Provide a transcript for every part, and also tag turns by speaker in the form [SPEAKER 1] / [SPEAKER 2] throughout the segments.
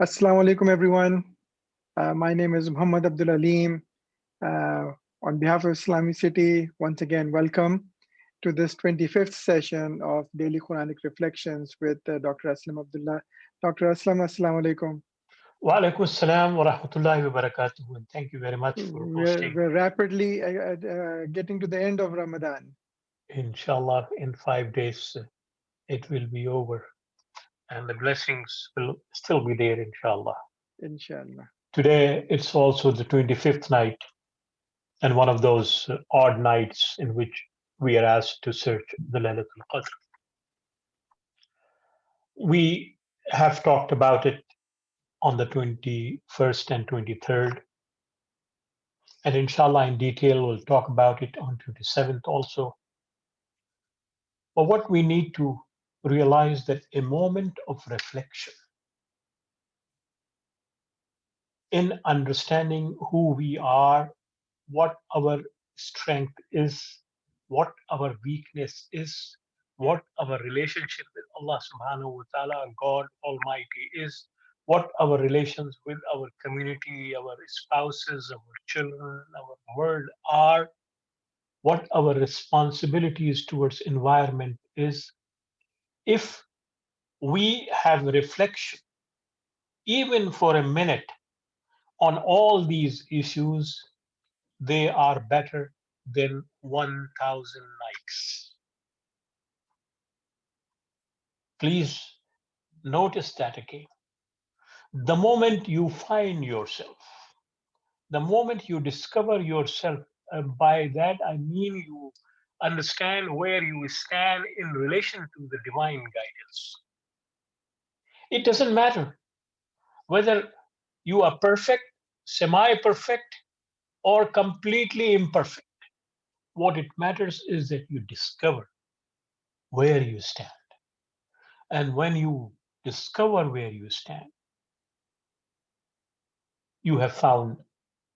[SPEAKER 1] Assalamu alaikum, everyone. My name is Muhammad Abdullah Aleem. On behalf of Islamic City, once again, welcome to this 25th session of Daily Quranic Reflections with Dr. Aslam Abdullah. Dr. Aslam, Assalamu alaikum.
[SPEAKER 2] Wa alaikum assalam wa rahmatullahi wa barakatuh. And thank you very much for hosting.
[SPEAKER 1] We're rapidly getting to the end of Ramadan.
[SPEAKER 2] Inshallah, in 5 days, it will be over. And the blessings will still be there, inshallah.
[SPEAKER 1] Inshallah.
[SPEAKER 2] Today, it's also the 25th night, and one of those odd nights in which we are asked to search the Laylatul Qadr. We have talked about it on the 21st and 23rd. And inshallah, in detail, we'll talk about it on 27th also. But what we need to realize that a moment of reflection in understanding who we are, what our strength is, what our weakness is, what our relationship with Allah subhanahu wa ta'ala, God Almighty is, what our relations with our community, our spouses, our children, our world are, what our responsibilities towards environment is. If we have reflection, even for a minute, on all these issues, they are better than 1,000 nights. Please notice that again. The moment you find yourself, the moment you discover yourself, by that I mean you understand where you stand in relation to the divine guidance. It doesn't matter whether you are perfect, semi-perfect, or completely imperfect. What it matters is that you discover where you stand. And when you discover where you stand, you have found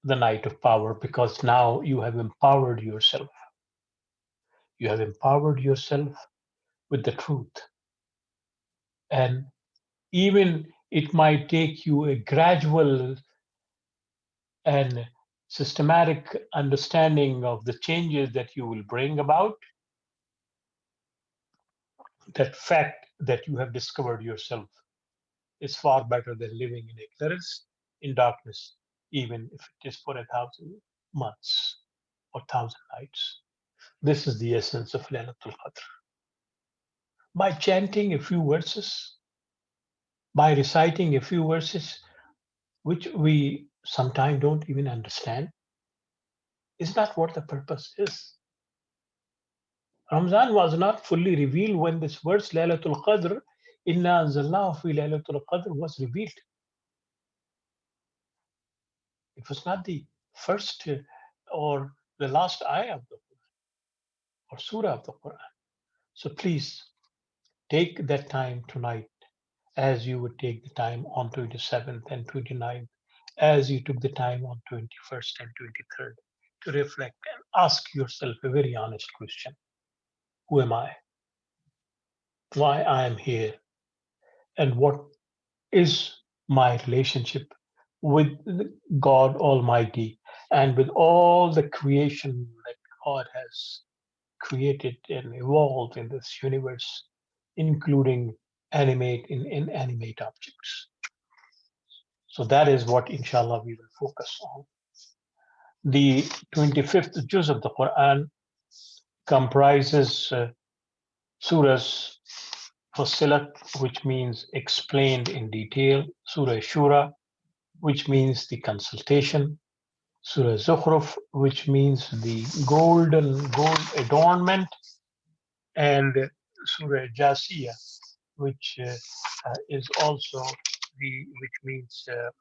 [SPEAKER 2] the night of power, because now you have empowered yourself. You have empowered yourself with the truth. And even it might take you a gradual and systematic understanding of the changes that you will bring about, that fact that you have discovered yourself is far better than living in ignorance, in darkness, even if it is for 1,000 months or 1,000 nights. This is the essence of Laylatul Qadr. By chanting a few verses, by reciting a few verses, which we sometimes don't even understand, is not what the purpose is. Ramadan was not fully revealed when this verse, Laylatul Qadr, Inna anzalnahu fi Laylatul Qadr, was revealed. It was not the first or the last ayah of the Quran or surah of the Quran. So please take that time tonight, as you would take the time on 27th and 29th, as you took the time on 21st and 23rd, to reflect and ask yourself a very honest question. Who am I? Why I am here? And what is my relationship with God Almighty and with all the creation that God has created and evolved in this universe, including animate and inanimate objects. So that is what, inshallah, we will focus on. The 25th juz of the Quran comprises surahs Fussilat, which means explained in detail, Surah Shura, which means the consultation, Surah Zukhruf, which means the gold adornment, and Surah Jasiya, which is also which means the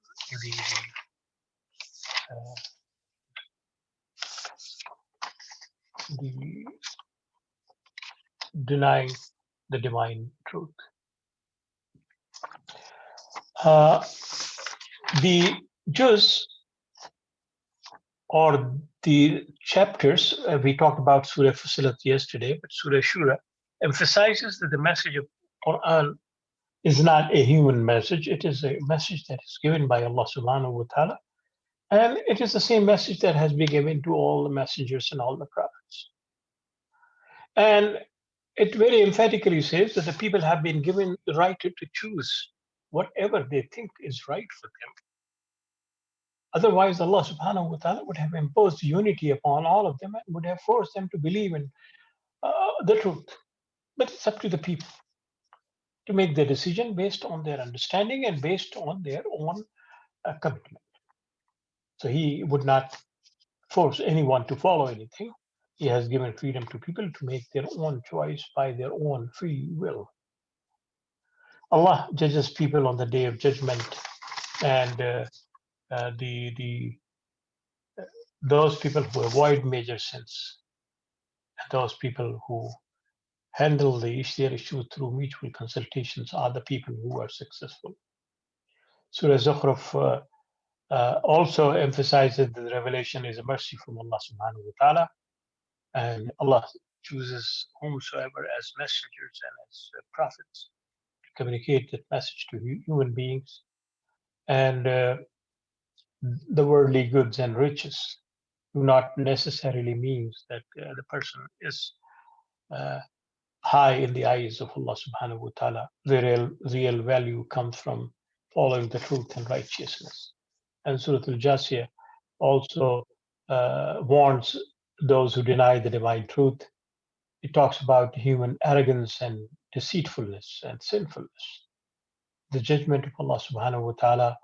[SPEAKER 2] denying the divine truth. The juz or the chapters, we talked about Surah Fussilat yesterday, but Surah Shura emphasizes that the message of Quran is not a human message. It is a message that is given by Allah subhanahu wa ta'ala. And it is the same message that has been given to all the messengers and all the prophets. And it very emphatically says that the people have been given the right to choose whatever they think is right for them. Otherwise, Allah subhanahu wa ta'ala would have imposed unity upon all of them and would have forced them to believe in the truth. But it's up to the people to make their decision based on their understanding and based on their own commitment. So He would not force anyone to follow anything. He has given freedom to people to make their own choice by their own free will. Allah judges people on the day of judgment, and the those people who avoid major sins and those people who handle their issues through mutual consultations are the people who are successful. Surah Zukhruf also emphasizes that the revelation is a mercy from Allah subhanahu wa ta'ala, and Allah chooses whomsoever as messengers and as prophets to communicate that message to human beings. And the worldly goods and riches do not necessarily means that the person is high in the eyes of Allah subhanahu wa ta'ala. The real value comes from following the truth and righteousness. And Surah Al-Jasiyah also warns those who deny the divine truth. It talks about human arrogance and deceitfulness and sinfulness. The judgment of Allah subhanahu wa ta'ala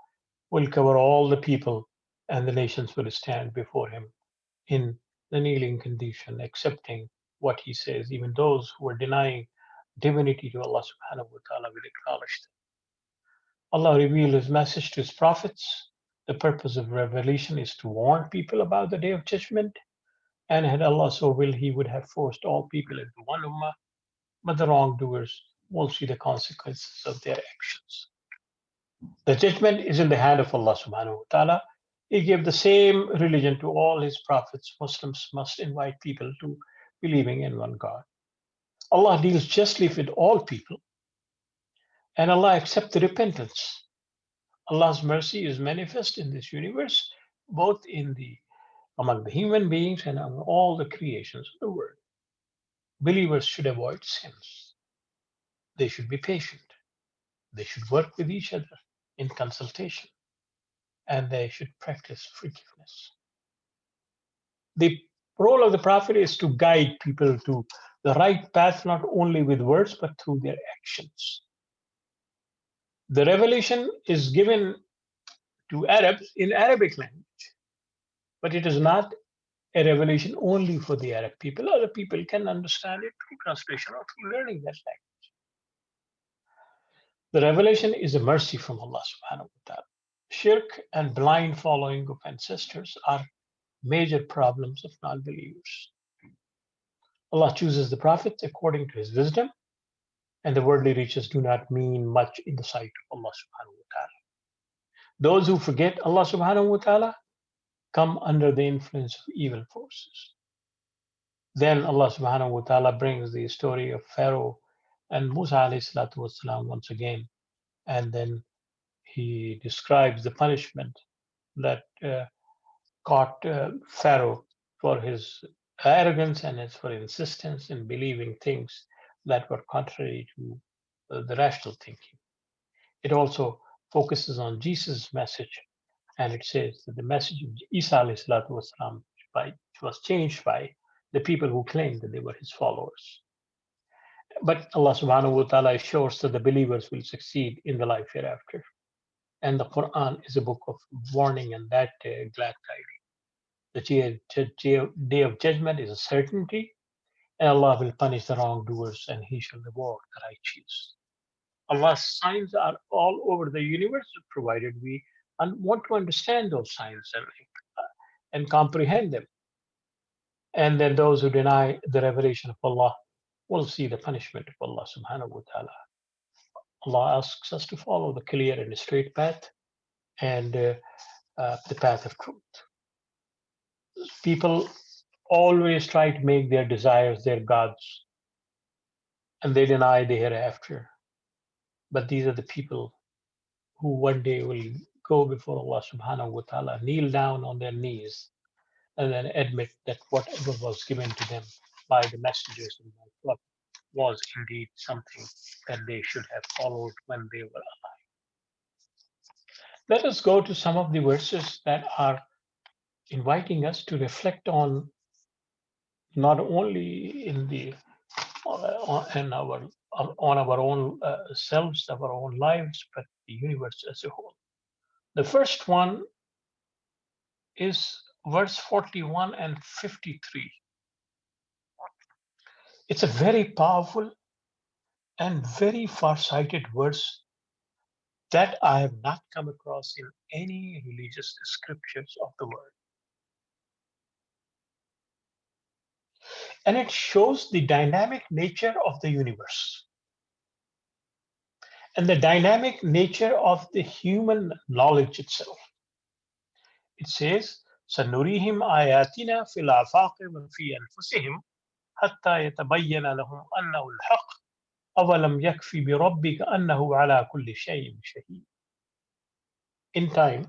[SPEAKER 2] will cover all the people, and the nations will stand before him in the kneeling condition, accepting what he says. Even those who are denying divinity to Allah subhanahu wa ta'ala will acknowledge them. Allah revealed his message to his prophets. The purpose of revelation is to warn people about the day of judgment. And had Allah so will, he would have forced all people into one ummah, but the wrongdoers will see the consequences of their actions. The judgment is in the hand of Allah subhanahu wa ta'ala. He gave the same religion to all his prophets. Muslims must invite people to believing in one God. Allah deals justly with all people, and Allah accepts the repentance. Allah's mercy is manifest in this universe, both among the human beings and among all the creations of the world. Believers should avoid sins. They should be patient. They should work with each other in consultation, and they should practice forgiveness. The role of the prophet is to guide people to the right path, not only with words, but through their actions. The revelation is given to Arabs in Arabic language, but it is not a revelation only for the Arab people. Other people can understand it through translation or through learning that language. The revelation is a mercy from Allah subhanahu wa ta'ala. Shirk and blind following of ancestors are major problems of non-believers. Allah chooses the prophets according to his wisdom, and the worldly riches do not mean much in the sight of Allah subhanahu wa ta'ala. Those who forget Allah subhanahu wa ta'ala come under the influence of evil forces. Then Allah subhanahu wa ta'ala brings the story of Pharaoh and Musa alayhi salatu wasalam once again, and then he describes the punishment that caught Pharaoh for his arrogance and for his insistence in believing things that were contrary to the rational thinking. It also focuses on Jesus' message, and it says that the message of Isa alayhi salatu wasalam was changed by the people who claimed that they were his followers. But Allah subhanahu wa ta'ala assures that the believers will succeed in the life hereafter. And the Quran is a book of warning and that glad tidings. The day of judgment is a certainty, and Allah will punish the wrongdoers and he shall reward the righteous. Allah's signs are all over the universe, provided we want to understand those signs and comprehend them. And then those who deny the revelation of Allah will see the punishment of Allah subhanahu wa ta'ala. Allah asks us to follow the clear and straight path and the path of truth. People always try to make their desires their gods, and they deny the hereafter. But these are the people who one day will go before Allah subhanahu wa ta'ala, kneel down on their knees, and then admit that whatever was given to them by the messengers and by God was indeed something that they should have followed when they were alive. Let us go to some of the verses that are inviting us to reflect on not only in the in our on our own selves, our own lives, but the universe as a whole. The first one is verse 41 and 53. It's a very powerful and very far-sighted verse that I have not come across in any religious scriptures of the world. And it shows the dynamic nature of the universe and the dynamic nature of the human knowledge itself. It says, سَنُرِيهِمْ آيَاتِنَا فِي الْآفَاقِ وَفِي أَنفُسِهِمْ حَتَّى يَتَبَيَّنَ لَهُمْ أَنَّهُ الْحَقُّ أَوَلَمْ يَكْفِ بِرَبِّكَ أَنَّهُ عَلَى كُلِّ شَيْءٍ شَهِيدٌ. In time,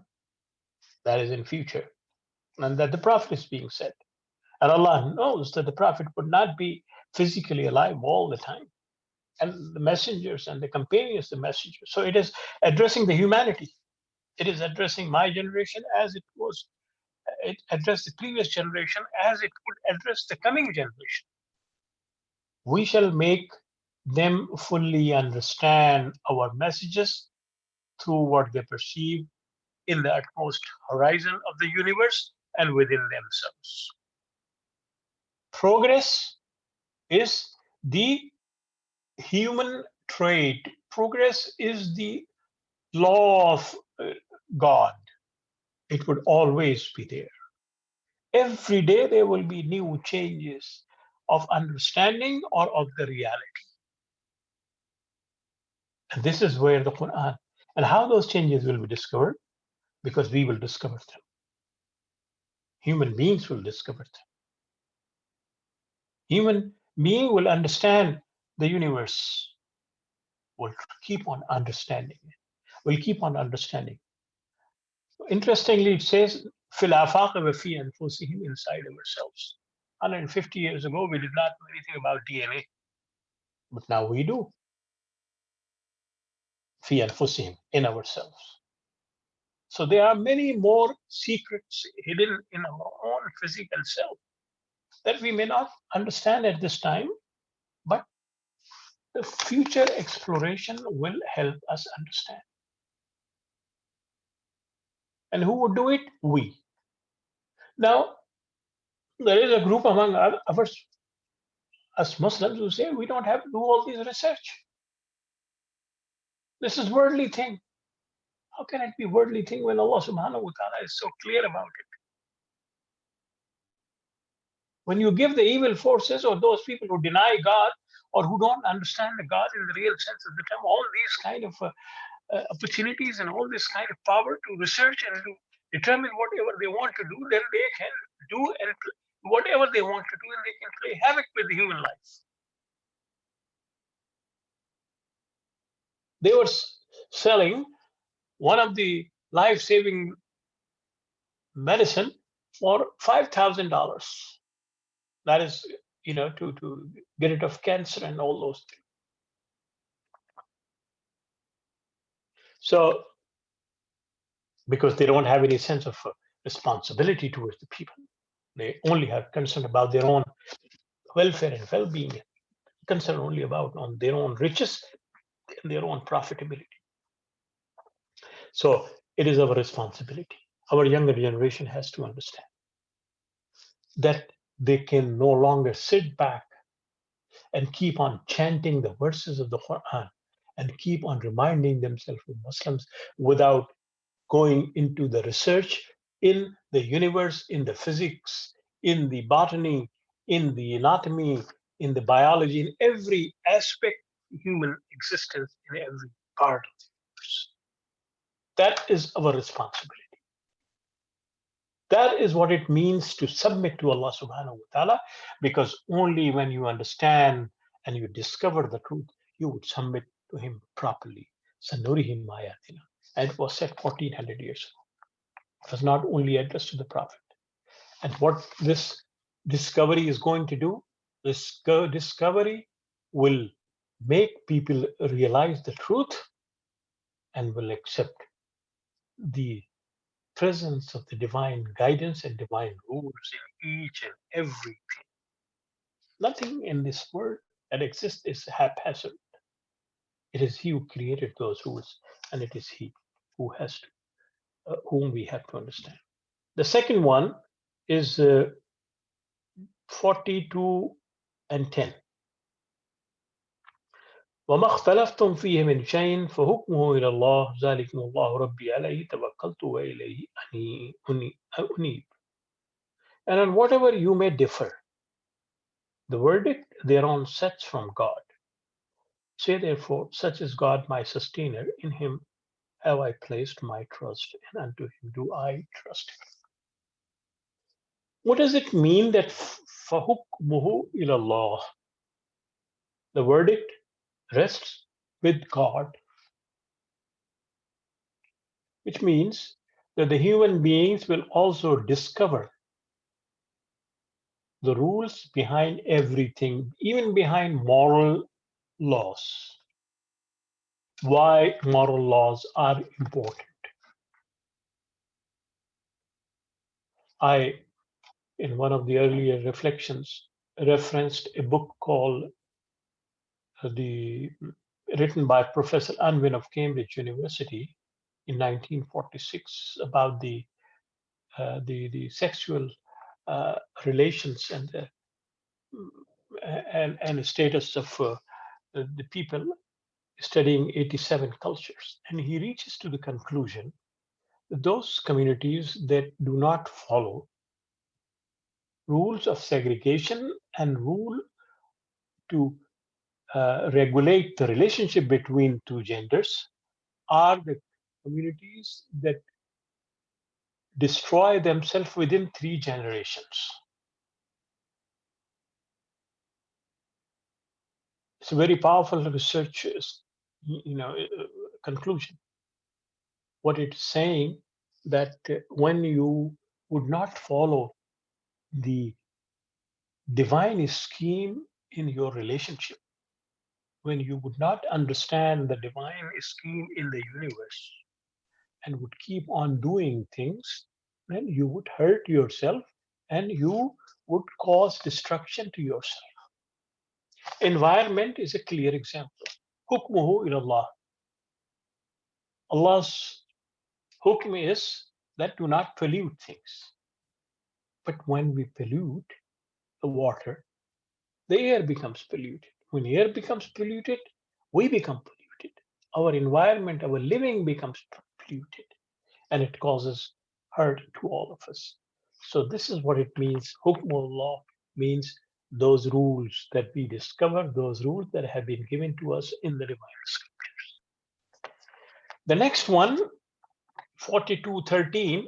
[SPEAKER 2] that is in future, and that the Prophet is being said. And Allah knows that the Prophet would not be physically alive all the time. And the messengers and the companions, the messengers. So it is addressing the humanity. It is addressing my generation as it addressed the previous generation as it would address the coming generation. We shall make them fully understand our messages through what they perceive in the utmost horizon of the universe and within themselves. Progress is the human trait. Progress is the law of God. It would always be there. Every day there will be new changes of understanding or of the reality. And this is where the Quran, and how those changes will be discovered, because we will discover them. Human beings will discover them. Human being will understand the universe, will keep on understanding it, will keep on understanding. Interestingly, it says, فِي الْآفَاقِ وَفِي أَنفُسِهِمْ, inside ourselves. 150 years ago, we did not know anything about DNA, but now we do. فِي أَنفُسِهِمْ, in ourselves. So there are many more secrets hidden in our own physical self that we may not understand at this time, but the future exploration will help us understand. And who would do it? We. Now, there is a group among us Muslims who say we don't have to do all this research. This is worldly thing. How can it be worldly thing when Allah subhanahu wa ta'ala is so clear about it? When you give the evil forces or those people who deny God or who don't understand the God in the real sense of the term, all these kind of opportunities and all this kind of power to research and to determine whatever they want to do, then they can do and whatever they want to do, and they can play havoc with the human life. They were selling one of the life-saving medicine for $5,000. That is, to get rid of cancer and all those things. So, because they don't have any sense of responsibility towards the people, they only have concern about their own welfare and well-being, concern only about on their own riches and their own profitability. So it is our responsibility. Our younger generation has to understand that they can no longer sit back and keep on chanting the verses of the Quran and keep on reminding themselves of Muslims without going into the research in the universe, in the physics, in the botany, in the anatomy, in the biology, in every aspect of human existence, in every part of the universe. That is our responsibility. That is what it means to submit to Allah subhanahu wa ta'ala, because only when you understand and you discover the truth, you would submit to Him properly. Sanurihim ayatina. And it was said 1400 years ago. It was not only addressed to the Prophet. And what this discovery is going to do, this discovery will make people realize the truth and will accept the presence of the divine guidance and divine rules in each and every. Nothing in this world that exists is haphazard. It is He who created those rules, and it is He who has to, whom we have to understand. The second one is 42 and 10. وما اختلفتم فيه من شيء فحكمه إلى الله ذلكم الله ربي عليه توكلت وإليه أنيب. And on whatever you may differ, the verdict thereon sets from God. Say therefore, such is God my sustainer, in him have I placed my trust, and unto him do I trust. What does it mean that فَحُكْمُهُ إِلَى اللَّهِ? The verdict rests with God, which means that the human beings will also discover the rules behind everything, even behind moral laws. Why moral laws are important. I, in one of the earlier reflections, referenced a book called the written by Professor Unwin of Cambridge University in 1946 about the sexual relations and the status of the people studying 87 cultures, and he reaches to the conclusion that those communities that do not follow rules of segregation and rule to regulate the relationship between two genders are the communities that destroy themselves within 3 generations. It's a very powerful research, conclusion. What it's saying that when you would not follow the divine scheme in your relationship, when you would not understand the divine scheme in the universe and would keep on doing things, then you would hurt yourself and you would cause destruction to yourself. Environment is a clear example. Hukmuhu ilallah. Allah's hukm is that do not pollute things. But when we pollute the water, the air becomes polluted. When air becomes polluted, we become polluted. Our environment, our living becomes polluted, and it causes hurt to all of us. So this is what it means. Hukmullah means those rules that we discover, those rules that have been given to us in the divine scriptures. The next one, 42:13,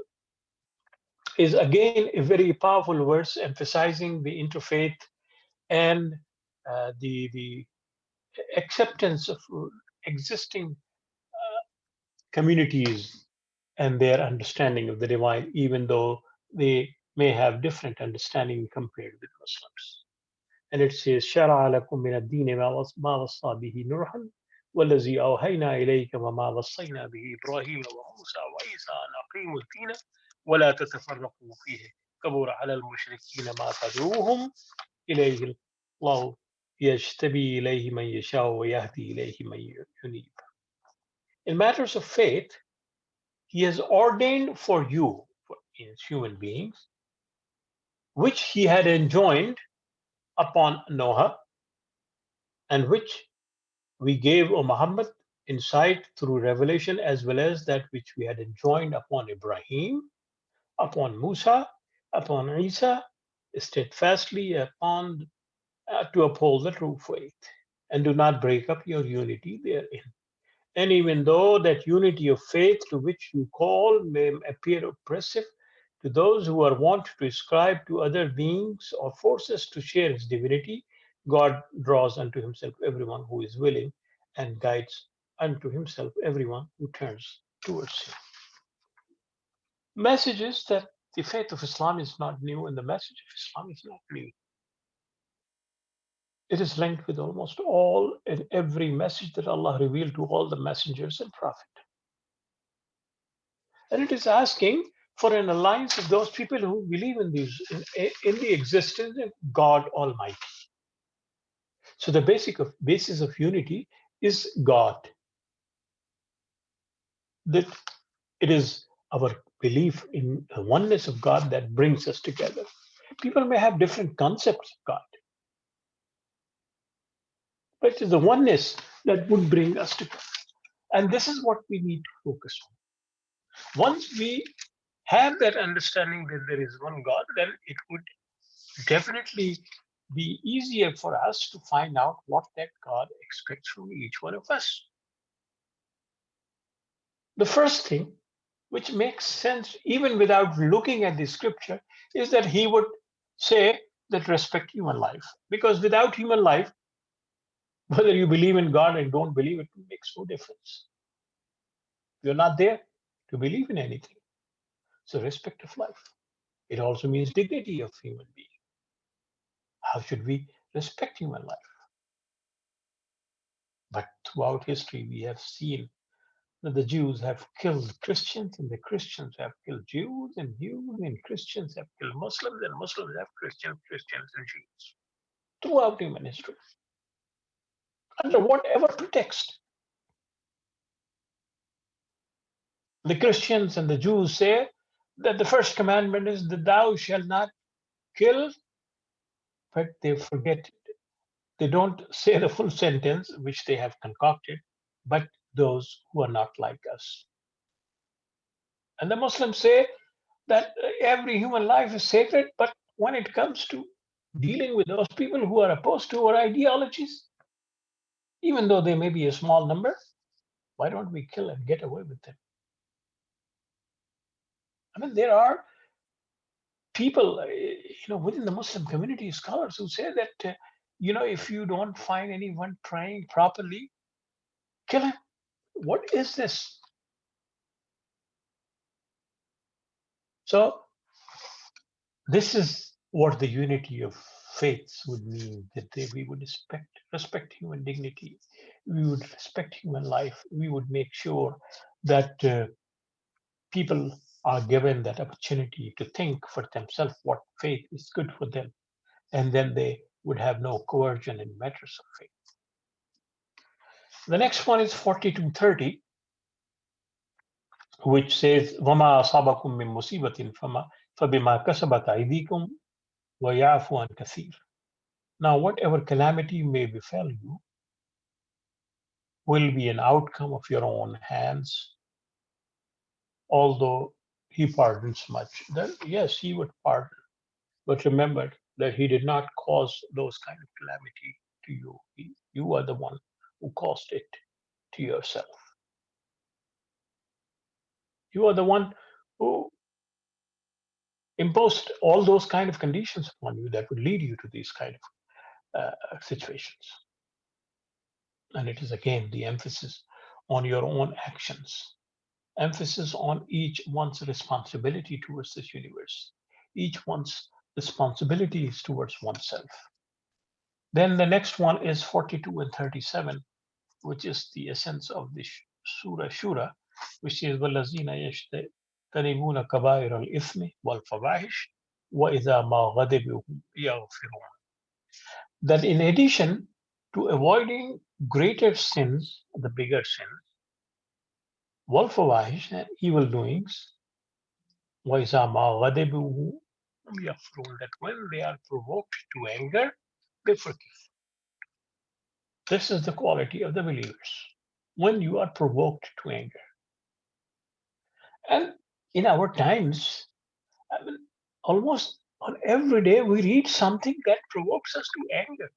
[SPEAKER 2] is again a very powerful verse emphasizing the interfaith and the acceptance of existing communities and their understanding of the divine, even though they may have different understanding compared with Muslims. And it says, شَرَعَ لَكُم مِّنَ الدِّينِ مَا وَصَّى بِهِ نُوحًا وَالَّذِي أَوْحَيْنَا إِلَيْكَ وَمَا وَصَّيْنَا بِهِ إِبْرَاهِيمَ وَمُوسَى وَعِيسَى أَنْ أَقِيمُوا الدِّينَ وَلَا تَتَفَرَّقُوا فِيهِ كَبُرَ عَلَى الْمُشْرِكِينَ مَا تَدْعُوهُمْ إِلَيْهِ اللَّهُ يَجْتَبِي إِلَيْهِ مَن يَشَاءُ وَيَهْدِي إِلَيْهِ مَن يُنِيبُ. In matters of faith, He has ordained for you, as human beings, which He had enjoined upon Noah, and which we gave, O Muhammad, insight through revelation, as well as that which we had enjoined upon Ibrahim, upon Musa, upon Isa, steadfastly upon to uphold the true faith, and do not break up your unity therein. And even though that unity of faith to which you call may appear oppressive to those who are wont to ascribe to other beings or forces to share his divinity, God draws unto himself everyone who is willing and guides and to himself everyone who turns towards him. Message is that the faith of Islam is not new and the message of Islam is not new. It is linked with almost all and every message that Allah revealed to all the messengers and prophets. And it is asking for an alliance of those people who believe in the existence of God Almighty. So the basis of unity is God. That it is our belief in the oneness of God that brings us together. People may have different concepts of God, but it is the oneness that would bring us together. And this is what we need to focus on. Once we have that understanding that there is one God, then it would definitely be easier for us to find out what that God expects from each one of us. The first thing, which makes sense even without looking at the scripture, is that he would say that respect human life. Because without human life, whether you believe in God and don't believe it makes no difference. You're not there to believe in anything. So respect of life. It also means dignity of human being. How should we respect human life? But throughout history, we have seen that the Jews have killed Christians, and the Christians have killed Jews, and Christians have killed Muslims, and Muslims have Christians and Jews. Throughout human history. Under whatever pretext. The Christians and the Jews say that the first commandment is that thou shalt not kill, but they forget it. They don't say the full sentence, which they have concocted, but those who are not like us. And the Muslims say that every human life is sacred, but when it comes to dealing with those people who are opposed to our ideologies, even though they may be a small number, why don't we kill and get away with them? I mean, there are people, within the Muslim community, scholars who say that, if you don't find anyone praying properly, kill him. What is this? So this is what the unity of faiths would mean, that we would respect human dignity, we would respect human life, we would make sure that people are given that opportunity to think for themselves what faith is good for them, and then they would have no coercion in matters of faith. The next one is 42:30, which says, وَمَا أَصَابَكُم مِّن مُّصِيبَةٍ فَبِمَا كَسَبَتْ أَيْدِيكُمْ وَيَعْفُ عَن كَثِيرٍ. Now, whatever calamity may befall you will be an outcome of your own hands, although he pardons much. Then, yes, he would pardon. But remember that he did not cause those kind of calamity to you. You are the one who caused it to yourself. You are the one who imposed all those kind of conditions upon you that would lead you to these kind of situations. And it is again the emphasis on your own actions, emphasis on each one's responsibility towards this universe, each one's responsibilities towards oneself. Then the next one is 42 and 37, which is the essence of the Surah Shura, which is وَالَّذِينَ يَجْتَنِبُونَ كَبَائِرَ الْإِثْمِ وَالْفَوَاحِشِ وَإِذَا مَا غَضِبُوا يَغْفِرُونَ. That in addition to avoiding greater sins, the bigger sins, والفواحش and evil doings, وَإِذَا مَا غَضِبُوا يَغْفِرُونَ, that when they are provoked to anger, they forgive. This is the quality of the believers. When you are provoked to anger. And in our times, I mean, almost on every day, we read something that provokes us to anger.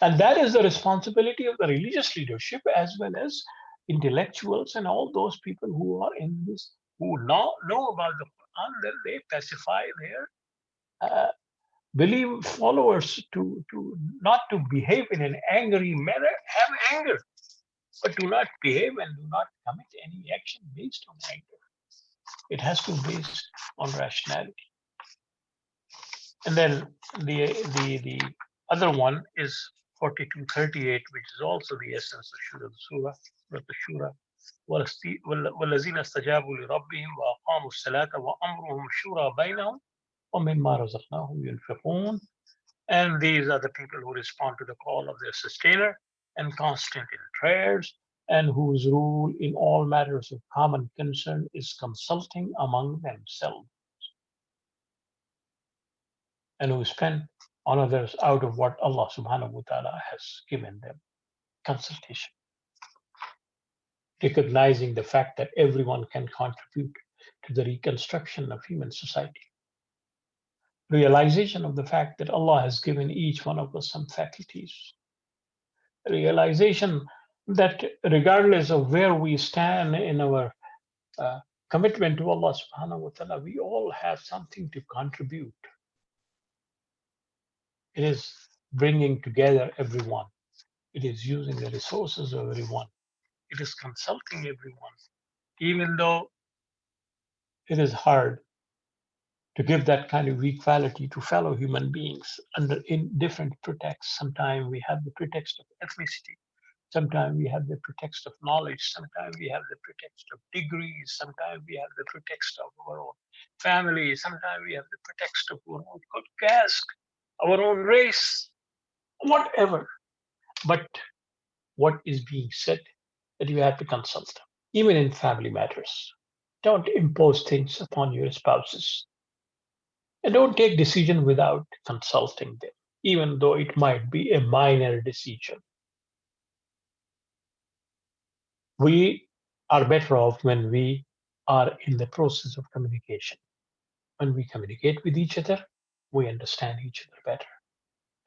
[SPEAKER 2] And that is the responsibility of the religious leadership as well as intellectuals and all those people who are in this, who know about the Quran, then they pacify their believe followers to not to behave in an angry manner, have anger, but do not behave and do not commit any action based on anger. It has to be based on rationality. And then the other one is 4238, which is also the essence of Surah Shura. والذين استجابوا لربهم وأقاموا الصلاة وأمرهم شورى بينهم ومما رزقناهم ينفقون. And these are the people who respond to the call of their sustainer and constant in prayers, and whose rule in all matters of common concern is consulting among themselves, and who spend on others out of what Allah subhanahu wa ta'ala has given them. Consultation. Recognizing the fact that everyone can contribute to the reconstruction of human society. Realization of the fact that Allah has given each one of us some faculties. Realization that regardless of where we stand in our uh, commitment to Allah subhanahu wa ta'ala, we all have something to contribute. It is bringing together everyone. It is using the resources of everyone. It is consulting everyone, even though it is hard to give that kind of equality to fellow human beings in different pretexts. Sometimes we have the pretext of ethnicity. Sometimes we have the pretext of knowledge. Sometimes we have the pretext of degrees. Sometimes we have the pretext of our own family. Sometimes we have the pretext of our own caste, our own race, whatever. But what is being said that you have to consult, even in family matters. Don't impose things upon your spouses. And don't take decision without consulting them, even though it might be a minor decision. We are better off when we are in the process of communication. When we communicate with each other, we understand each other better.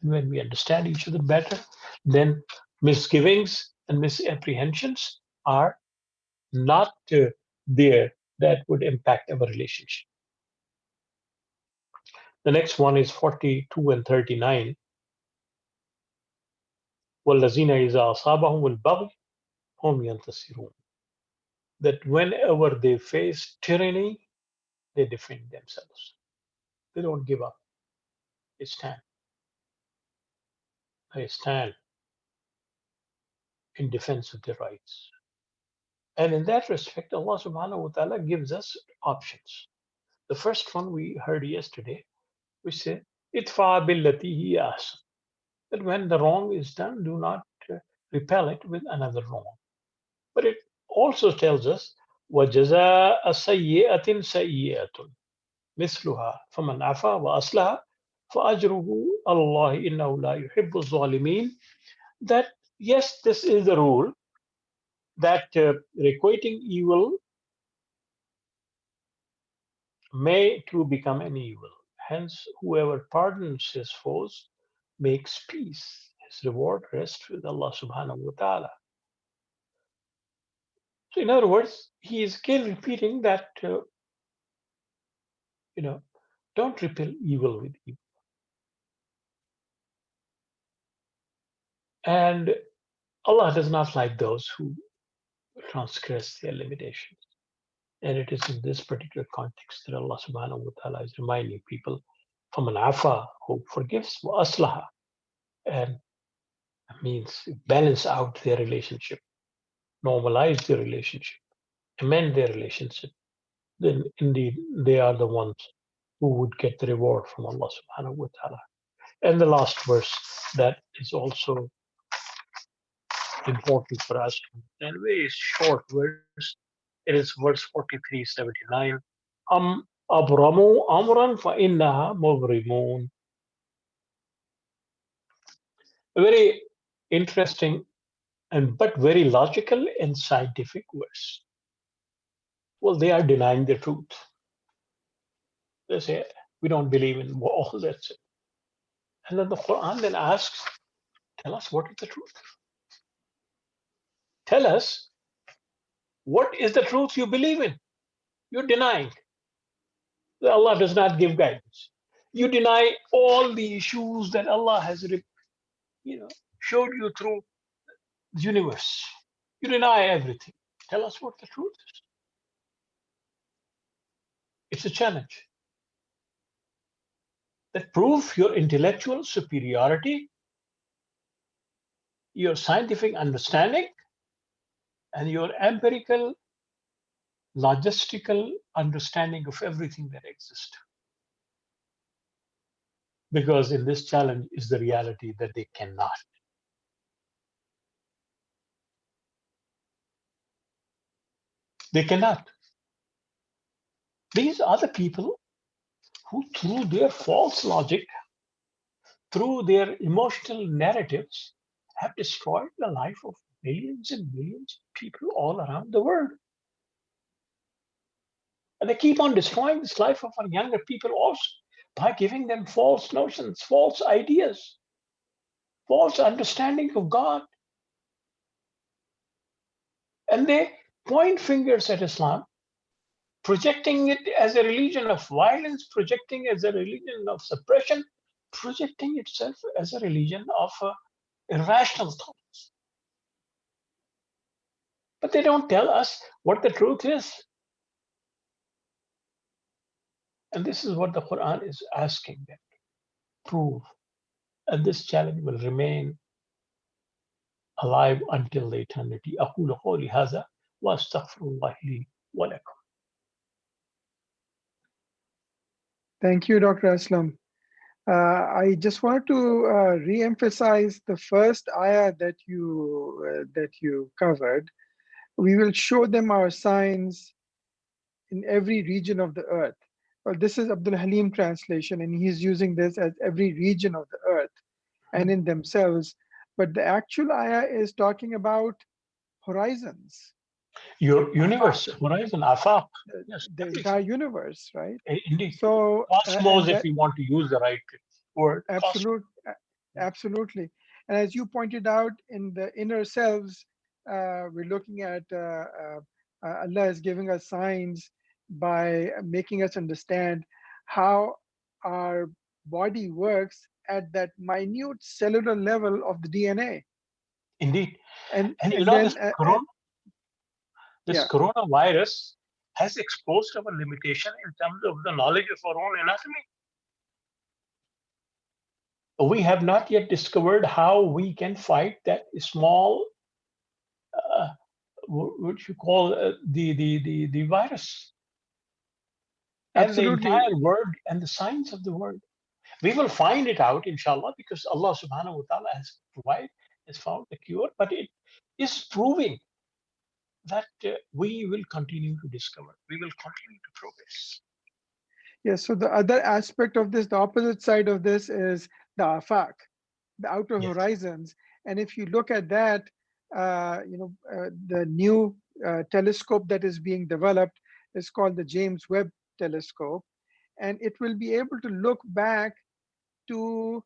[SPEAKER 2] And when we understand each other better, then misgivings and misapprehensions are not there that would impact our relationship. The next one is 42 and 39. وَالَّذِينَ إِذَا أَصَابَهُمُ الْبَغْيُ هُمْ يَنْتَصِرُونَ. That whenever they face tyranny, they defend themselves. They don't give up. They stand. They stand in defense of their rights. And in that respect, Allah subhanahu wa ta'ala gives us options. The first one we heard yesterday, we said, Itfa billati hi ahsan. That when the wrong is done, do not repel it with another wrong. But it also tells us, وَجَزَاءَ سَيِّئَةٍ سَيِّئَةٌ مِثْلُهَا فَمَنْ عَفَا وَأَصْلَحَ فَأَجْرُهُ عَلَى اللَّهِ إِنَّهُ لَا يُحِبُّ الظَّالِمِينَ. That yes, this is the rule, that requiting evil may too become an evil. Hence, whoever pardons his foes makes peace. His reward rests with Allah subhanahu wa ta'ala. So, in other words, he is again repeating that, don't repel evil with evil. And Allah does not like those who transgress their limitations. And it is in this particular context that Allah subhanahu wa ta'ala is reminding people from an afa, who forgives, wa aslaha, and means balance out their relationship, normalize their relationship, amend their relationship, then indeed they are the ones who would get the reward from Allah subhanahu wa ta'ala. And the last verse that is also important for us to understand, very short verse. It is verse 4379. أبرموا أمرا فإنها مبرمون. A very interesting and but very logical and scientific verse. Well, they are denying the truth. They say, we don't believe in all that's it. And then the Quran then asks, tell us what is the truth. Tell us what is the truth you believe in. You're denying. Allah does not give guidance. You deny all the issues that Allah has, showed you through the universe. You deny everything. Tell us what the truth is. It's a challenge that prove your intellectual superiority, your scientific understanding, and your empirical, logistical understanding of everything that exists. Because in this challenge is the reality that they cannot. They cannot. These are the people who, through their false logic, through their emotional narratives, have destroyed the life of millions and millions of people all around the world. And they keep on destroying this life of our younger people also by giving them false notions, false ideas, false understanding of God. And they point fingers at Islam, projecting it as a religion of violence, projecting it as a religion of suppression, projecting itself as a religion of irrational thoughts. But they don't tell us what the truth is. And this is what the Quran is asking them to prove. And this challenge will remain alive until the eternity. أقول قولي هذا وأستغفر الله لي ولكم.
[SPEAKER 1] Thank you, Dr. Aslam. I just wanted to re-emphasize the first ayah that you covered. We will show them our signs in every region of the earth. Well, this is Abdul Halim translation, and he's using this as every region of the earth and in themselves. But the actual ayah is talking about horizons.
[SPEAKER 2] Your universe, horizon, afaq. Yes,
[SPEAKER 1] The entire universe, right?
[SPEAKER 2] indeed.
[SPEAKER 1] So,
[SPEAKER 2] Cosmos, if you want to use the right word.
[SPEAKER 1] Absolutely. And as you pointed out, in the inner selves, we're looking at Allah is giving us signs by making us understand how our body works at that minute cellular level of the DNA.
[SPEAKER 2] Indeed. And you
[SPEAKER 1] and
[SPEAKER 2] know,
[SPEAKER 1] then
[SPEAKER 2] this coronavirus has exposed our limitation in terms of the knowledge of our own anatomy. We have not yet discovered how we can fight that small, what you call the virus. And the
[SPEAKER 1] absolutely.
[SPEAKER 2] entire world and the science of the world. We will find it out, inshallah, because Allah subhanahu wa ta'ala has found the cure, but it is proving that we will continue to discover, we will continue to progress.
[SPEAKER 1] Yes, so the other aspect of this, the opposite side of this is the afaq, the outer horizons. And if you look at that, the new telescope that is being developed is called the James Webb telescope. And it will be able to look back to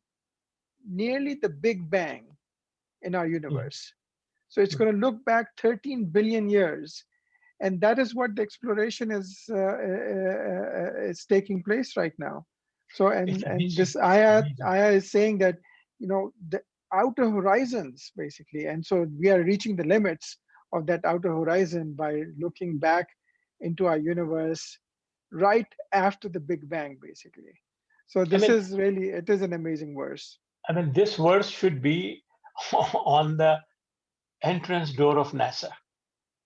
[SPEAKER 1] nearly the Big Bang in our universe. So it's going to look back 13 billion years. And that is what the exploration is taking place right now. So, and this ayah is saying that, the outer horizons, basically. And so we are reaching the limits of that outer horizon by looking back into our universe right after the Big Bang, basically. So this is really, it is an amazing verse.
[SPEAKER 2] I mean, this verse should be on the entrance door of NASA.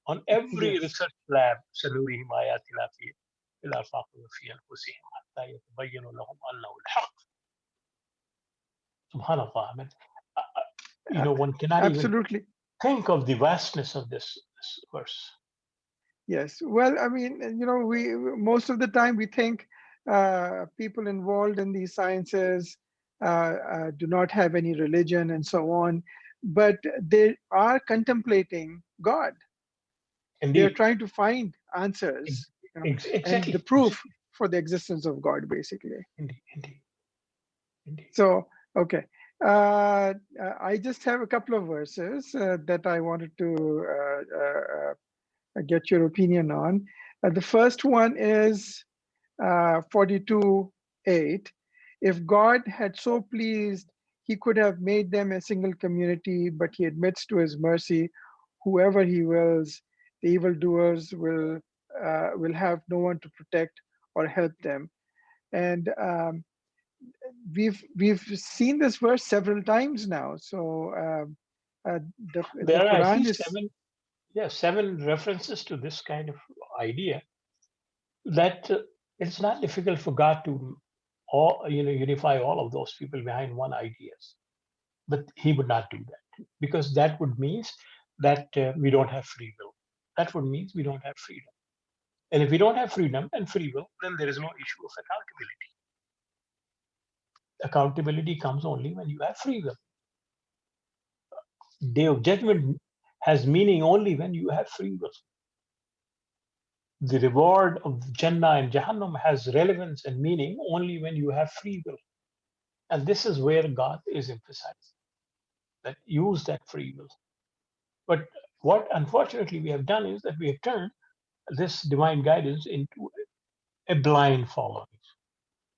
[SPEAKER 2] On every research lab, سنريهم آياتنا في الآفاق وفي أنفسهم حتى يتبين لهم أنه الحق. Subhanallah. I mean, one cannot even think of the vastness of this verse.
[SPEAKER 1] Yes. Well, I mean, we most of the time we think people involved in these sciences do not have any religion and so on, but they are contemplating God.
[SPEAKER 2] Indeed.
[SPEAKER 1] They're trying to find answers and the proof for the existence of God, basically.
[SPEAKER 2] Indeed.
[SPEAKER 1] So, okay. I just have a couple of verses that I wanted to get your opinion on. The first one is 42:8. If God had so pleased, he could have made them a single community, but he admits to his mercy, whoever he wills, the evildoers will have no one to protect or help them. And we've seen this verse several times now. So the
[SPEAKER 2] There are at
[SPEAKER 1] Quran
[SPEAKER 2] least
[SPEAKER 1] is
[SPEAKER 2] seven references to this kind of idea that it's not difficult for God to unify all of those people behind one ideas. But he would not do that because that would mean that we don't have free will. That would mean we don't have freedom. And if we don't have freedom and free will, then there is no issue of accountability. Accountability comes only when you have free will. Day of judgment has meaning only when you have free will. The reward of Jannah and Jahannam has relevance and meaning only when you have free will. And this is where God is emphasizing that use that free will. But what unfortunately we have done is that we have turned this divine guidance into a blind following.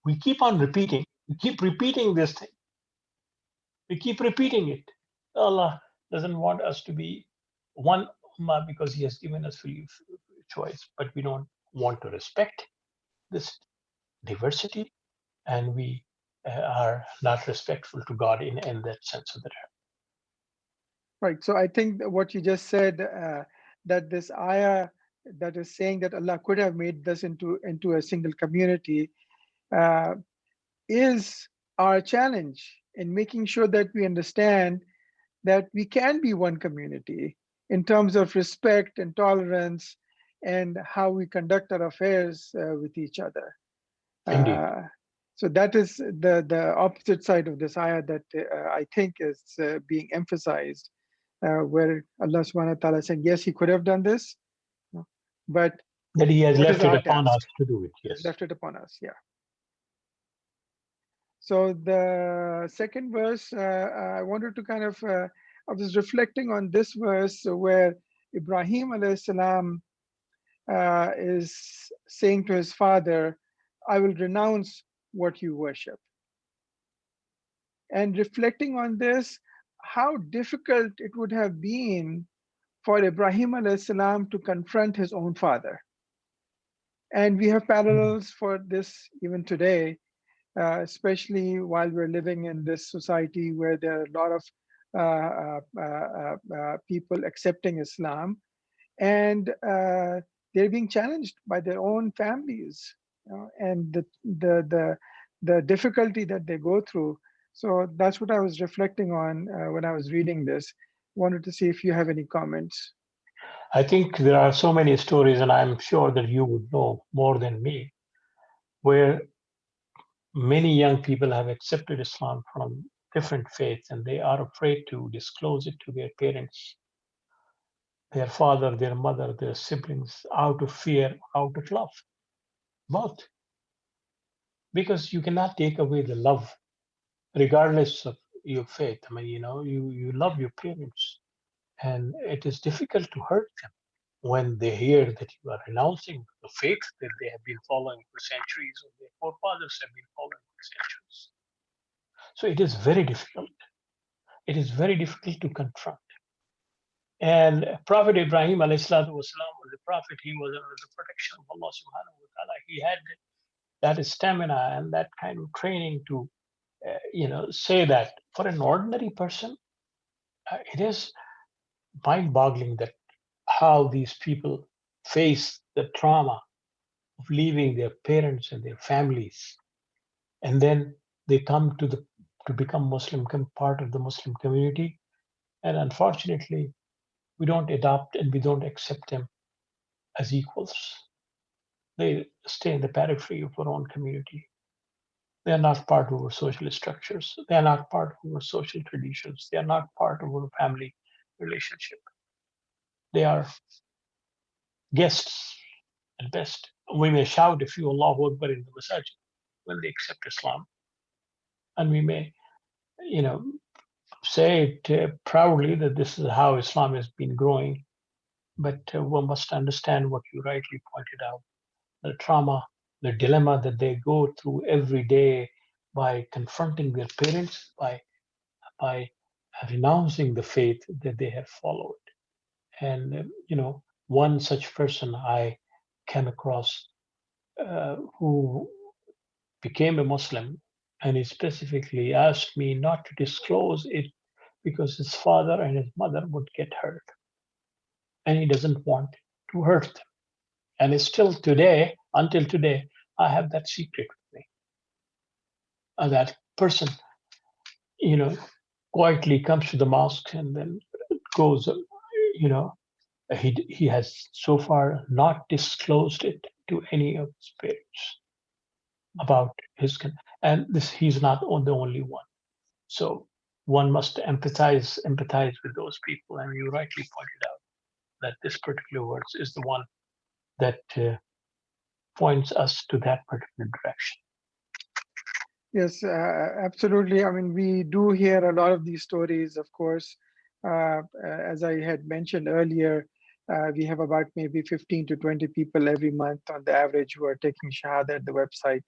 [SPEAKER 2] We keep on repeating, we keep repeating this thing, we keep repeating it. Allah doesn't want us to be one ummah because He has given us free choice, but we don't want to respect this diversity, and we are not respectful to God in that sense of the term.
[SPEAKER 1] right. So I think that what you just said, that this ayah that is saying that Allah could have made this into a single community, uh, is our challenge in making sure that we understand that we can be one community in terms of respect and tolerance and how we conduct our affairs with each other.
[SPEAKER 2] Indeed.
[SPEAKER 1] So that is the opposite side of this ayah that I think is being emphasized, where Allah subhanahu wa ta'ala saying, yes, he could have done this, but
[SPEAKER 2] That He has
[SPEAKER 1] what is
[SPEAKER 2] left it
[SPEAKER 1] our
[SPEAKER 2] upon
[SPEAKER 1] task?
[SPEAKER 2] us to do it, yes.
[SPEAKER 1] Left it upon us, yeah. So the second verse, I wanted to kind of, I was reflecting on this verse where Ibrahim alayhi salam is saying to his father, I will renounce what you worship. And reflecting on this, how difficult it would have been for Ibrahim alayhi salam to confront his own father. And we have parallels for this even today. Especially while we're living in this society where there are a lot of people accepting Islam, and they're being challenged by their own families, and the difficulty that they go through. So that's what I was reflecting on when I was reading this. Wanted to see if you have any comments.
[SPEAKER 2] I think there are so many stories, and I'm sure that you would know more than me, where many young people have accepted Islam from different faiths and they are afraid to disclose it to their parents, their father, their mother, their siblings, out of fear, out of love. Both. Because you cannot take away the love, regardless of your faith. I mean, you love your parents, and it is difficult to hurt them when they hear that you are renouncing the faith that they have been following for centuries, or their forefathers have been following for centuries. So it is very difficult. It is very difficult to confront. And Prophet Ibrahim alayhi salatu wasalam was a prophet. He was under the protection of Allah subhanahu wa ta'ala. He had that stamina and that kind of training to, say that. For an ordinary person, it is mind-boggling that how these people face the trauma of leaving their parents and their families, and then they come to become Muslim, become part of the Muslim community, and unfortunately, we don't adopt and we don't accept them as equals. They stay in the periphery of our own community. They are not part of our social structures. They are not part of our social traditions. They are not part of our family relationship. They are guests at best. We may shout a few Allahu Akbar in the masajid when they accept Islam. And we may, you know, say it proudly that this is how Islam has been growing. But one must understand what you rightly pointed out, the trauma, the dilemma that they go through every day, by confronting their parents, by renouncing the faith that they have followed. And one such person I came across who became a Muslim, and he specifically asked me not to disclose it because his father and his mother would get hurt, and he doesn't want to hurt them. And it's still today, until today, I have that secret with me. That person, you know, quietly comes to the mosque and then goes, you know, he has so far not disclosed it to any of his parents about his and this he's not the only one. So one must empathize with those people, and you rightly pointed out that this particular verse is the one that points us to that particular direction.
[SPEAKER 1] Yes, absolutely. I mean, we do hear a lot of these stories, of course. As I had mentioned earlier, we have about maybe 15 to 20 people every month on the average who are taking Shahada at the website.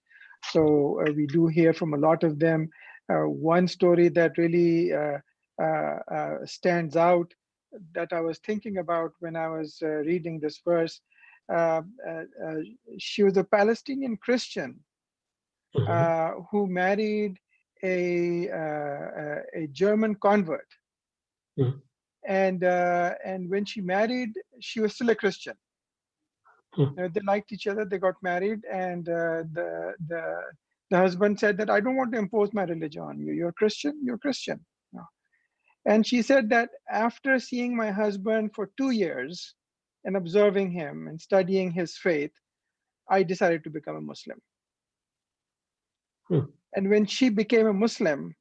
[SPEAKER 1] So we do hear from a lot of them. One story that really stands out that I was thinking about when I was reading this verse, uh, uh, uh, she was a Palestinian Christian
[SPEAKER 2] Mhm.
[SPEAKER 1] who married a German convert,
[SPEAKER 2] Mhm.
[SPEAKER 1] and when she married, she was still a Christian.
[SPEAKER 2] Mhm.
[SPEAKER 1] They liked each other. They got married, and the husband said that I don't want to impose my religion on you. You're Christian. You're Christian. No. And she said that after seeing my husband for 2 years and observing him and studying his faith, I decided to become a Muslim.
[SPEAKER 2] Mhm.
[SPEAKER 1] And when she became a Muslim,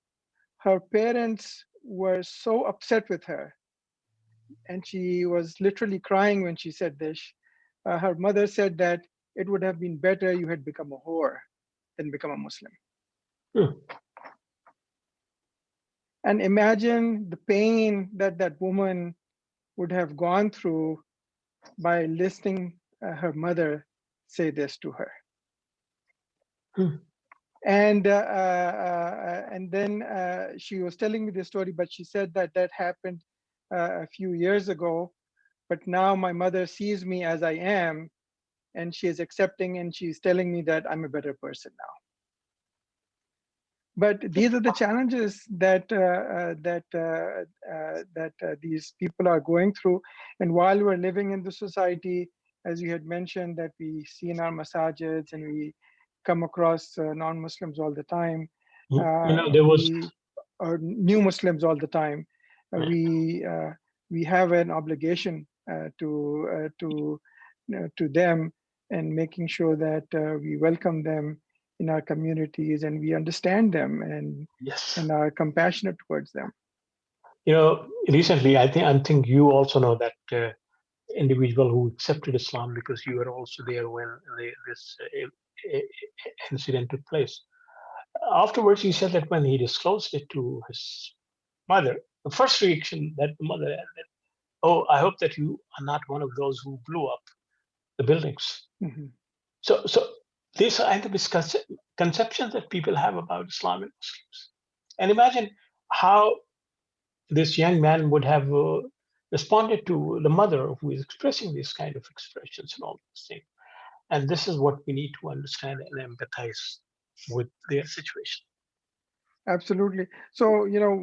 [SPEAKER 1] her parents were so upset with her, and she was literally crying when she said this. Her mother said that it would have been better you had become a whore than become a Muslim.
[SPEAKER 2] Mhm.
[SPEAKER 1] And imagine the pain that that woman would have gone through by listening her mother say this to her.
[SPEAKER 2] Mhm.
[SPEAKER 1] And then she was telling me this story, but she said that that happened a few years ago. But now my mother sees me as I am, and she is accepting, and she's telling me that I'm a better person now. But these are the challenges that these people are going through. And while we're living in the society, as you had mentioned, that we see in our masajids and we come across non-Muslims all the time,
[SPEAKER 2] There was
[SPEAKER 1] we or new Muslims all the time. We have an obligation to them, and making sure that we welcome them in our communities and we understand them
[SPEAKER 2] yes.
[SPEAKER 1] and are compassionate towards them.
[SPEAKER 2] Recently, I think you also know that individual who accepted Islam because you were also there when this incident took place. Afterwards, he said that when he disclosed it to his mother, the first reaction that the mother had, "Oh, I hope that you are not one of those who blew up the buildings."
[SPEAKER 1] Mhm.
[SPEAKER 2] So these are the conceptions that people have about Islam and Muslims. And imagine how this young man would have responded to the mother who is expressing these kind of expressions and all these things. And this is what we need to understand and empathize with their situation.
[SPEAKER 1] Absolutely. So,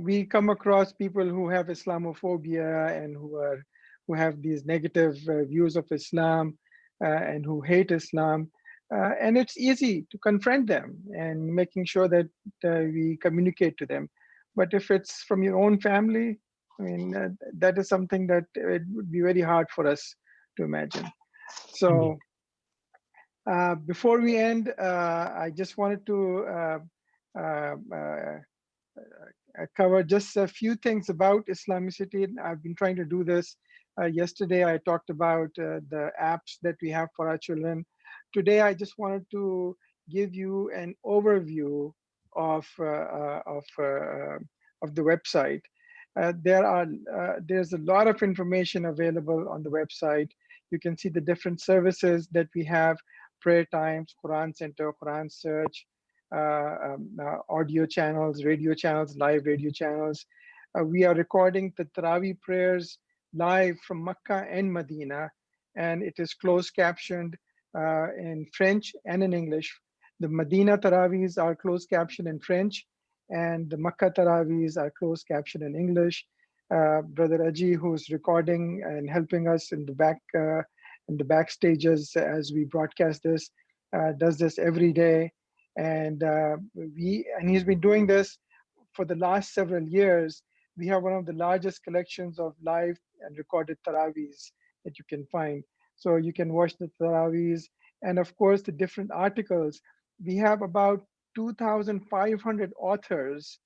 [SPEAKER 1] we come across people who have Islamophobia and who have these negative views of Islam and who hate Islam. And it's easy to confront them and making sure that we communicate to them. But if it's from your own family, I mean, that is something that it would be very hard for us to imagine.
[SPEAKER 2] Indeed.
[SPEAKER 1] So, before we end, I just wanted to uh, uh, cover just a few things about Islamicity. I've been trying to do this. Yesterday, I talked about the apps that we have for our children. Today, I just wanted to give you an overview of of the website. There's a lot of information available on the website. You can see the different services that we have: prayer times, Quran Center, Quran Search, audio channels, radio channels, live radio channels. We are recording the Taraweeh prayers live from Mecca and Medina, and it is closed captioned in French and in English. The Medina Taraweehs are closed captioned in French, and the Makkah Taraweehs are closed captioned in English. Brother Aji, who's recording and helping us in the backstages as we broadcast this, does this every day, and he's been doing this for the last several years. We have one of the largest collections of live and recorded Taraweehs that you can find. So you can watch the Taraweehs, and of course the different articles. We have about 2,500 authors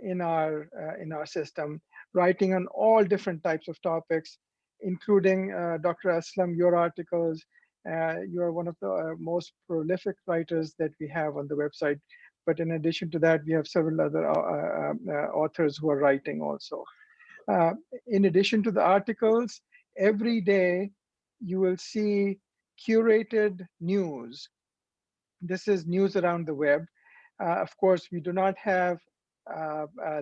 [SPEAKER 1] in our system, writing on all different types of topics, including Dr. Aslam, your articles. You are one of the most prolific writers that we have on the website. But in addition to that, we have several other authors who are writing also. Uh, in addition to the articles, every day you will see curated news. This is news around the web. Of course, we do not have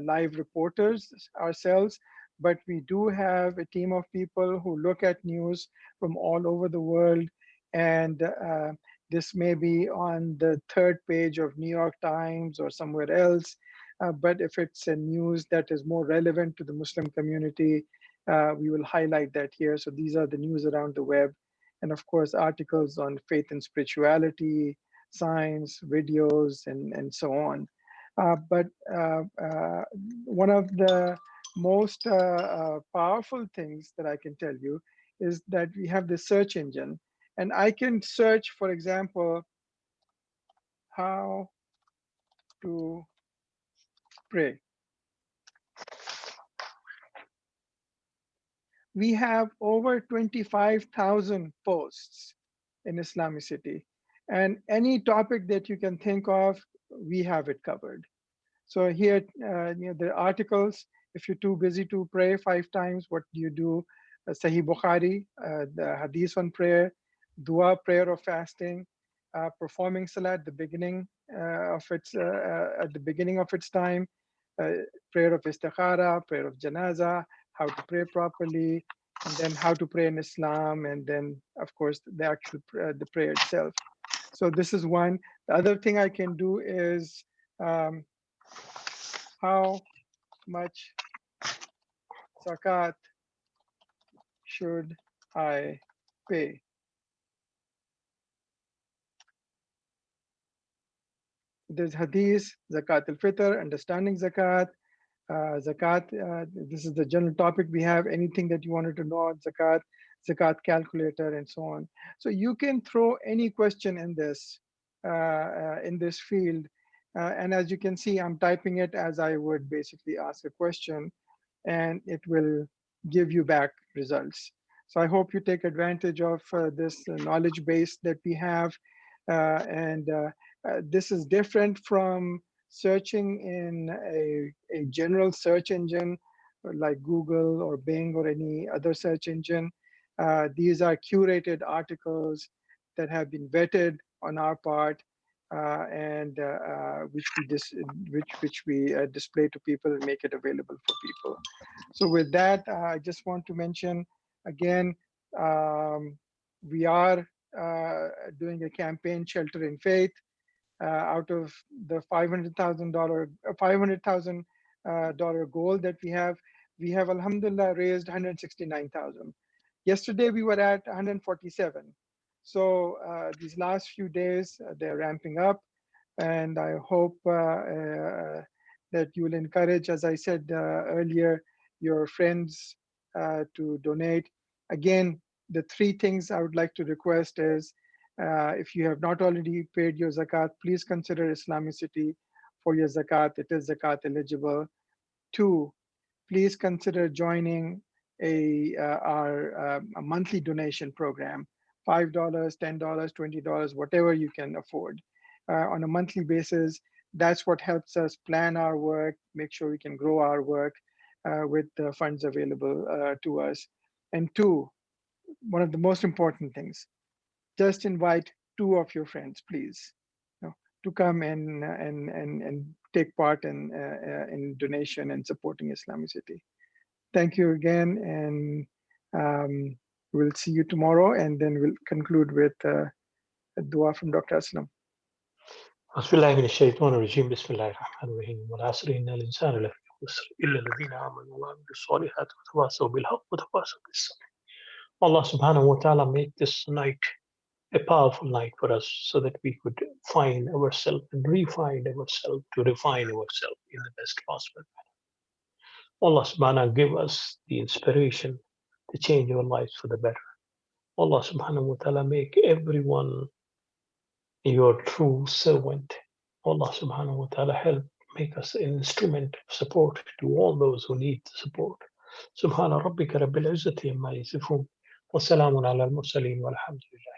[SPEAKER 1] live reporters ourselves, but we do have a team of people who look at news from all over the world. And this may be on the third page of New York Times or somewhere else. But if it's a news that is more relevant to the Muslim community, we will highlight that here. So these are the news around the web. And of course, articles on faith and spirituality, science, videos, and so on. But one of the most powerful things that I can tell you is that we have the search engine. And I can search, for example, how to pray. We have over 25,000 posts in Islamicity. And any topic that you can think of, we have it covered. So here, the articles, if you're too busy to pray 5 times, what do you do? Sahih Bukhari, the hadith on prayer, dua, prayer of fasting, performing salat at the beginning of its time, prayer of istikhara, prayer of janaza, how to pray properly, and then how to pray in Islam, and then of course the actual the prayer itself. So this is one. The other thing I can do is um, how much zakat should I pay? There's hadith, zakat al-fitr, understanding zakat, zakat. This is the general topic we have. Anything that you wanted to know on zakat, zakat calculator, and so on. So you can throw any question in this field. And as you can see, I'm typing it as I would basically ask a question, and it will give you back results. So I hope you take advantage of this knowledge base that we have. And this is different from searching in a general search engine like Google or Bing or any other search engine. These are curated articles that have been vetted on our part, and which we display to people and make it available for people. So with that, I just want to mention again, we are doing a campaign, Shelter in Faith. Out of the $500,000 goal that we have Alhamdulillah raised 169,000. Yesterday we were at 147. So these last few days they're ramping up, and I hope that you will encourage, as I said earlier, your friends to donate. Again, the three things I would like to request is, if you have not already paid your zakat, please consider Islamicity for your zakat. It is zakat eligible. Two, please consider joining a monthly donation program, $5, $10, $20, whatever you can afford on a monthly basis. That's what helps us plan our work, make sure we can grow our work with the funds available to us. And two, one of the most important things, just invite two of your friends, please. to come and take part in donation and supporting Islamicity. Thank you again, and we'll see you tomorrow, and then we'll conclude with a dua from Dr. Aslam.
[SPEAKER 2] أعوذ بالله من الشيطان الرجيم بسم الله الرحمن الرحيم والعصر إن الإنسان لفي خسر إلا الذين آمنوا وعملوا الصالحات وتواصوا بالحق وتواصوا بالصبر. Allah subhanahu wa ta'ala made this night a powerful night for us so that we could find ourselves and refine ourselves to refine ourselves in the best possible manner. Allah subhanahu give us the inspiration to change our lives for the better. Allah subhanahu wa ta'ala make everyone your true servant. Allah subhanahu wa ta'ala help make us an instrument of support to all those who need support. Subhana rabbika rabbil izzati amma yasifun wa salamun ala al mursaleen walhamdulillah.